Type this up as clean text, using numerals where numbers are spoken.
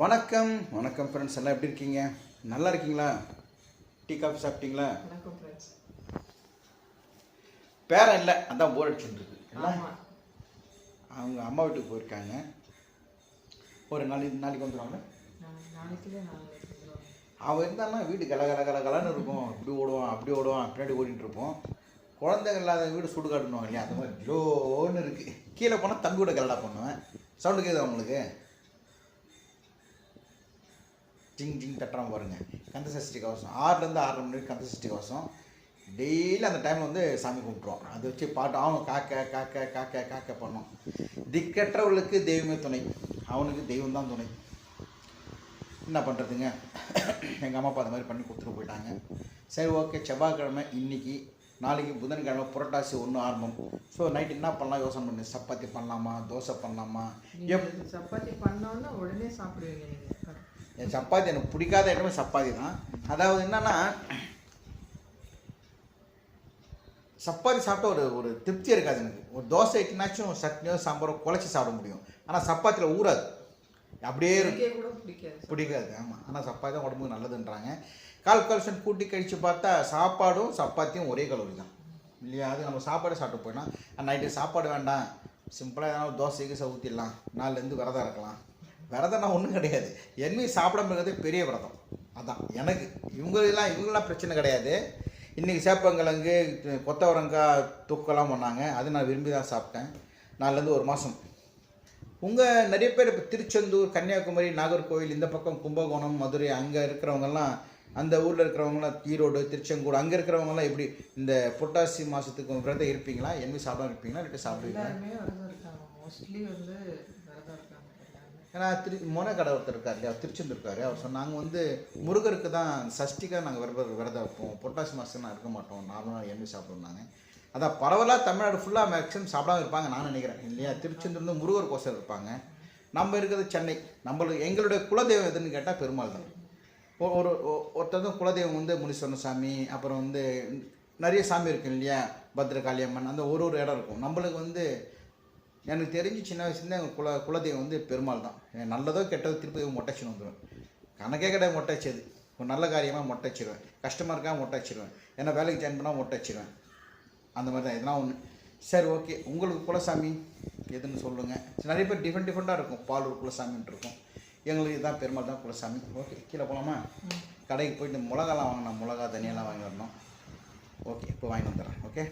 வணக்கம் வணக்கம் ஃப்ரெண்ட்ஸ், எல்லாம் எப்படி இருக்கீங்க? நல்லா இருக்கீங்களா? டீ காஃபி சாப்பிட்டீங்களா? வணக்கம் ஃப்ரெண்ட்ஸ். பேரன் இல்லை, அதான் போர் அடிச்சுருக்கு. அவங்க அம்மா வீட்டுக்கு போயிருக்காங்க. ஒரு நாளைக்கு வந்துடுவாங்க. அவன் இருந்தான்னா வீடு கலன்னு இருக்கும். இப்படி ஓடுவான், அப்படி ஓடுவான், பின்னாடி ஓடிட்டு இருப்போம். குழந்தைங்க இல்லாத வீடு சுடு காட்டணும் இல்லையா? அந்த மாதிரி ஜோன்னு இருக்குது. கீழே போனால் தம்பி கூட கலடா பண்ணுவேன். சவுண்டு கேட்குது அவங்களுக்கு. ஜிங் ஜிங் தட்டுறான் பாருங்க. கந்தசஷ்டி கவசம் 6லேருந்து 6:30 மணி கந்தசஷ்டி கவசம். டெய்லி அந்த டைமில் வந்து சாமி கும்பிட்ருவோம். அதை வச்சு பாட்டு அவன் காக்க காக்க காக்க காக்க பண்ணோம். திக்கற்றவர்களுக்கு தெய்வமே துணை, அவனுக்கு தெய்வம் தான் துணை. என்ன பண்ணுறதுங்க? எங்கள் அம்மா அப்பா அந்த மாதிரி பண்ணி கொடுத்துட்டு போயிட்டாங்க. சரி, ஓகே. செவ்வாய்க்கிழமை இன்னைக்கு, நாளைக்கு புதன்கிழமை புரட்டாசி 1 ஆரம்பம். ஸோ நைட்டு என்ன பண்ணலாம் யோசனை பண்ணு. சப்பாத்தி பண்ணலாமா, தோசை பண்ணலாமா? சப்பாத்தி பண்ணோன்னா உடனே சாப்பிடுவீங்க நீங்கள்? என் சப்பாத்தி எனக்கு பிடிக்காத இடமே சப்பாத்தி தான். அதாவது என்னன்னா, சப்பாத்தி சாப்பிட்டா ஒரு திருப்தி இருக்காது எனக்கு. ஒரு தோசை இட்னாச்சும் சட்னியோ சாம்பாரோ குழச்சி சாப்பிட முடியும். ஆனால் சப்பாத்தியில் ஊறாது, அப்படியே பிடிக்காது. ஆமாம், ஆனால் சப்பாத்தி தான் உடம்புக்கு நல்லதுன்றாங்க. கால்குலேஷன் கூட்டி கழித்து பார்த்தா சாப்பாடும் சப்பாத்தியும் ஒரே கலோரி தான் இல்லையா? அது நம்ம சாப்பாடு சாப்பிட்டு போயிடலாம். நைட்டு சாப்பாடு வேண்டாம், சிம்பிளாக ஏதாவது தோசைக்கு ஊற்றிடலாம், நாலுலேருந்து விரதம் இருக்கலாம். விரதம்னா ஒன்றும் கிடையாது. எண்ணெய் சாப்பிடாம இருக்கிறது பெரிய விரதம். அதான் எனக்கு. இவங்களாம் பிரச்சனை கிடையாது. இன்றைக்கி சேப்பங்கிழங்கு, கொத்தவரங்காய் தொக்கெல்லாம் பண்ணாங்க. அது நான் விரும்பி தான் சாப்பிட்டேன். 4லேருந்து 1 மாதம். உங்கள் நிறைய பேர் இப்போ திருச்செந்தூர், கன்னியாகுமரி, நாகர்கோவில், இந்த பக்கம் கும்பகோணம், மதுரை, அங்கே இருக்கிறவங்கெல்லாம், அந்த ஊரில் இருக்கிறவங்களாம், ஈரோடு, திருச்செங்கோடு, அங்கே இருக்கிறவங்கலாம் எப்படி இந்த புரட்டாசி மாதத்துக்கு விரதம் இருப்பீங்களா? எண்ணெய் சாப்பிடாம இருப்பீங்களா? இல்லை சாப்பிடுவீங்களா? மோஸ்ட்லி வந்து விரதம் இருக்காங்க. ஏன்னா மொன கடை ஒருத்தர் இருக்கார் இல்லையா, திருச்செந்தூர் இருக்கார். அவர் சொன்னாங்க வந்து முருகருக்கு தான் சஷ்டிக்காக நாங்கள் விரதம் வைப்போம், புரட்டாசி மாதம் நான் இருக்க மாட்டோம், நார்மலாக எண்ணெய் சாப்பிடுவாங்க. அதான் பரவலாக தமிழ்நாடு ஃபுல்லாக மேக்ஸிமம் சாப்பிடாம இருப்பாங்க நான் நினைக்கிறேன் இல்லையா? திருச்செந்தூர்ந்து முருகர் கோசம் இருப்பாங்க. நம்ம இருக்கிறது சென்னை. எங்களுடைய குலதெய்வம் எதுன்னு கேட்டால் பெருமாள் தான். ஒருத்தர் குலதெய்வம் வந்து முனீஸ்வரன் சாமி, அப்புறம் வந்து நிறைய சாமி இருக்கும் இல்லையா, பத்ரகாளியம்மன், அந்த ஒரு இடம் இருக்கும். நம்மளுக்கு வந்து எனக்கு தெரிஞ்சு சின்ன வயசுலேருந்து எங்கள் குலதெய்வம் வந்து பெருமாள் தான். நல்லதோ கெட்டதோ திருப்பதி மொட்டைச்சின்னு வந்துடுவேன். கணக்கே கிடையாது மொட்டைச்சது. ஒரு நல்ல காரியமாக மொட்டைச்சிடுவேன், கஷ்டமாக இருக்கா மொட்டைச்சிடுவேன், ஏன்னா வேலைக்கு ஜாயின் பண்ணால் மொட்டைச்சிடுவேன். அந்த மாதிரி தான் எதுனா ஒன்று. சரி, ஓகே. உங்களுக்கு குலசாமி எதுன்னு சொல்லுங்கள். நிறைய பேர் டிஃப்ரெண்ட்டாக இருக்கும். பாலூர் குலசாமின்ட்டு இருக்கும். எங்களுக்கு இதுதான் பெருமாள் தான் குலசாமி. ஓகே, கீழே போகலாமா? கடைக்கு போயிட்டு மிளகாலாம் வாங்கினா, மிளகா தனியெல்லாம் வாங்கி வரணும். ஓகே, இப்போ வாங்கி வந்துடுறேன். ஓகே.